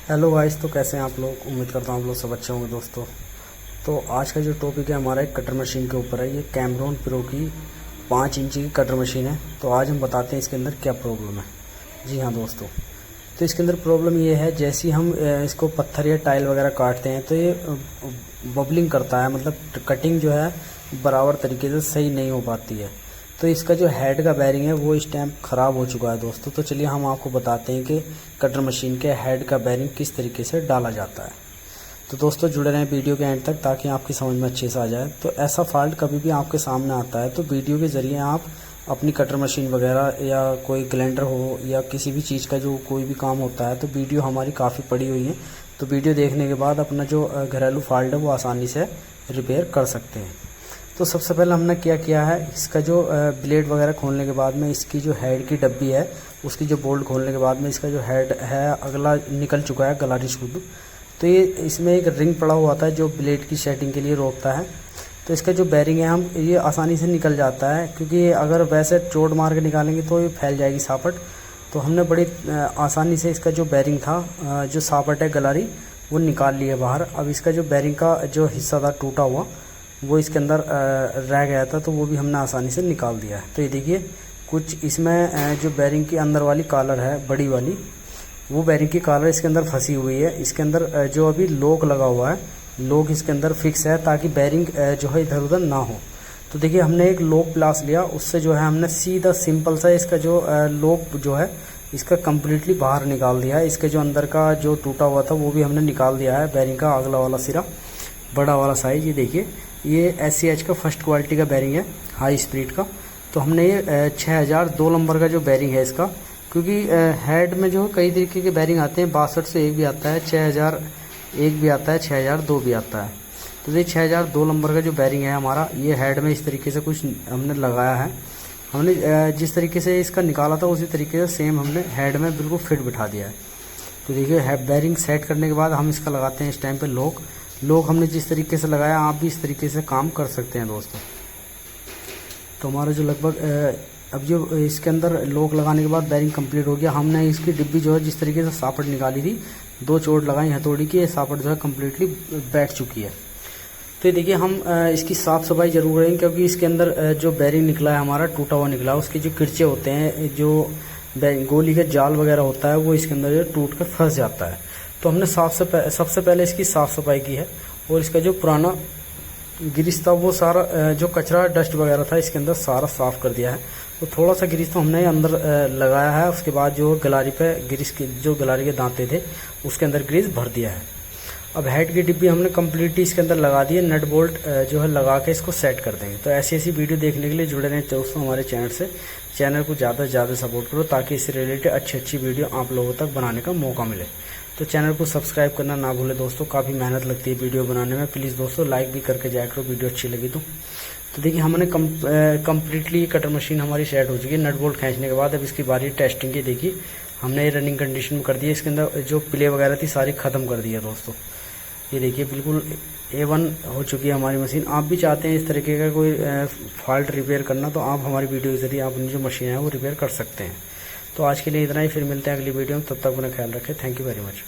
Hello guys, तो कैसे हैं आप लोग। उम्मीद करता हूँ आप लोग सब अच्छे होंगे दोस्तों। तो आज का जो टॉपिक है हमारा एक कटर मशीन के ऊपर है। ये कैमरॉन प्रो की 5 इंची की कटर मशीन है। तो आज हम बताते हैं इसके अंदर क्या प्रॉब्लम है। जी हाँ दोस्तों, तो इसके अंदर प्रॉब्लम ये है, जैसे ही हम इसको पत्थर या टाइल वगैरह काटते हैं तो ये बबलिंग करता है, मतलब कटिंग जो है बराबर तरीके से सही नहीं हो पाती है। तो इसका जो हेड का बैरिंग है वो इस टाइम ख़राब हो चुका है दोस्तों। तो चलिए हम आपको बताते हैं कि कटर मशीन के हेड का बैरिंग किस तरीके से डाला जाता है। तो दोस्तों जुड़े रहें वीडियो के एंड तक ताकि आपकी समझ में अच्छे से आ जाए। तो ऐसा फॉल्ट कभी भी आपके सामने आता है तो वीडियो के ज़रिए आप अपनी कटर मशीन वगैरह या कोई ग्राइंडर हो या किसी भी चीज़ का जो कोई भी काम होता है तो वीडियो हमारी काफ़ी पड़ी हुई है। तो वीडियो देखने के बाद अपना जो घरेलू फॉल्ट है वो आसानी से रिपेयर कर सकते हैं। तो सबसे पहले हमने क्या किया है, इसका जो ब्लेड वगैरह खोलने के बाद में इसकी जो हेड की डब्बी है उसकी जो बोल्ट खोलने के बाद में इसका जो हेड है अगला निकल चुका है गलारी शुद्ध। तो ये इसमें एक रिंग पड़ा हुआ था जो ब्लेड की सेटिंग के लिए रोकता है। तो इसका जो बैरिंग है हम ये आसानी से निकल जाता है, क्योंकि अगर वैसे चोट मार के निकालेंगे तो ये फैल जाएगी सापट। तो हमने बड़ी आसानी से इसका जो बैरिंग था, जो सापट है गलारी, वो निकाल लिया बाहर। अब इसका जो बैरिंग का जो हिस्सा था टूटा हुआ वो इसके अंदर रह गया था, तो वो भी हमने आसानी से निकाल दिया है। तो ये देखिए कुछ इसमें जो बैरिंग की अंदर वाली कॉलर है बड़ी वाली, वो बैरिंग की कॉलर इसके अंदर फंसी हुई है। इसके अंदर जो अभी लॉक लगा हुआ है, लॉक इसके अंदर फिक्स है ताकि बैरिंग जो है इधर उधर ना हो। तो देखिए हमने एक लॉक प्लास लिया, उससे जो है हमने सीधा सिंपल सा इसका जो लॉक जो है इसका कम्प्लीटली बाहर निकाल दिया है। इसके जो अंदर का जो टूटा हुआ था वो भी हमने निकाल दिया है। बैरिंग का अगला वाला सिरा, बड़ा वाला साइज, ये देखिए ये SCH का फर्स्ट क्वालिटी का बैरिंग है, हाई स्पीड का। तो हमने ये 6002 नंबर का जो बैरिंग है इसका, क्योंकि हेड में जो कई तरीके के बैरिंग आते हैं, 62 से एक भी आता है, 6001 भी आता है, 6002 भी आता है। तो ये 6002 नंबर का जो बैरिंग है हमारा, ये हेड में इस तरीके से कुछ हमने लगाया है। हमने जिस तरीके से इसका निकाला था उसी तरीके से सेम हमने हेड में बिल्कुल फिट बिठा दिया है। तो देखिए बैरिंग सेट करने के बाद हम इसका लगाते हैं इस टाइम पे लॉक। हमने जिस तरीके से लगाया आप भी इस तरीके से काम कर सकते हैं दोस्तों। तो हमारा जो लगभग अब जो इसके अंदर लॉक लगाने के बाद बैरिंग कंप्लीट हो गया। हमने इसकी डिब्बी जो है जिस तरीके से सापट निकाली थी, 2 चोट लगाई हथौड़ी की, ये सापट जो है कम्प्लीटली बैठ चुकी है। तो ये देखिए हम इसकी साफ़ सफाई जरूर करेंगे, क्योंकि इसके अंदर जो बैरिंग निकला है हमारा टूटा हुआ निकला है, उसके जो किरचे होते हैं, जो गोली का जाल वगैरह होता है वो इसके अंदर जो टूट कर फंस जाता है। तो हमने सबसे पहले इसकी साफ़ सफाई की है और इसका जो पुराना ग्रीस था वो सारा जो कचरा डस्ट वगैरह था इसके अंदर सारा साफ़ कर दिया है। तो थोड़ा सा ग्रीस तो हमने अंदर लगाया है, उसके बाद जो गलारी पे ग्रीस के जो गलारी के दांते थे उसके अंदर ग्रीस भर दिया है। अब हेड की डिब्बी हमने कम्प्लीटली इसके अंदर लगा दी है, नट बोल्ट जो है लगा के इसको सेट कर देंगे। तो ऐसी वीडियो देखने के लिए जुड़े रहें दोस्तों हमारे चैनल से। चैनल को ज़्यादा से ज़्यादा सपोर्ट करो ताकि इससे रिलेटेड अच्छी वीडियो आप लोगों तक बनाने का मौका मिले। तो चैनल को सब्सक्राइब करना ना भूलें दोस्तों, काफ़ी मेहनत लगती है वीडियो बनाने में। प्लीज़ दोस्तों लाइक भी करके जाया करो वीडियो अच्छी लगी तो देखिए हमने कम्प्लीटली कटर मशीन हमारी सेट हो चुकी है नट बोल्ट खींचने के बाद। अब इसकी बारी टेस्टिंग की। देखिए हमने ये रनिंग कंडीशन में कर दी है, इसके अंदर जो प्ले वगैरह थी सारी ख़त्म कर दी है दोस्तों। ये देखिए बिल्कुल A1 हो चुकी है हमारी मशीन। आप भी चाहते हैं इस तरीके का कोई फॉल्ट रिपेयर करना तो आप हमारी वीडियो के जरिए अपनी जो मशीन है वो रिपेयर कर सकते हैं। तो आज के लिए इतना ही, फिर मिलते हैं अगली वीडियो में। तब तक अपना ख्याल रखें। Thank you very much.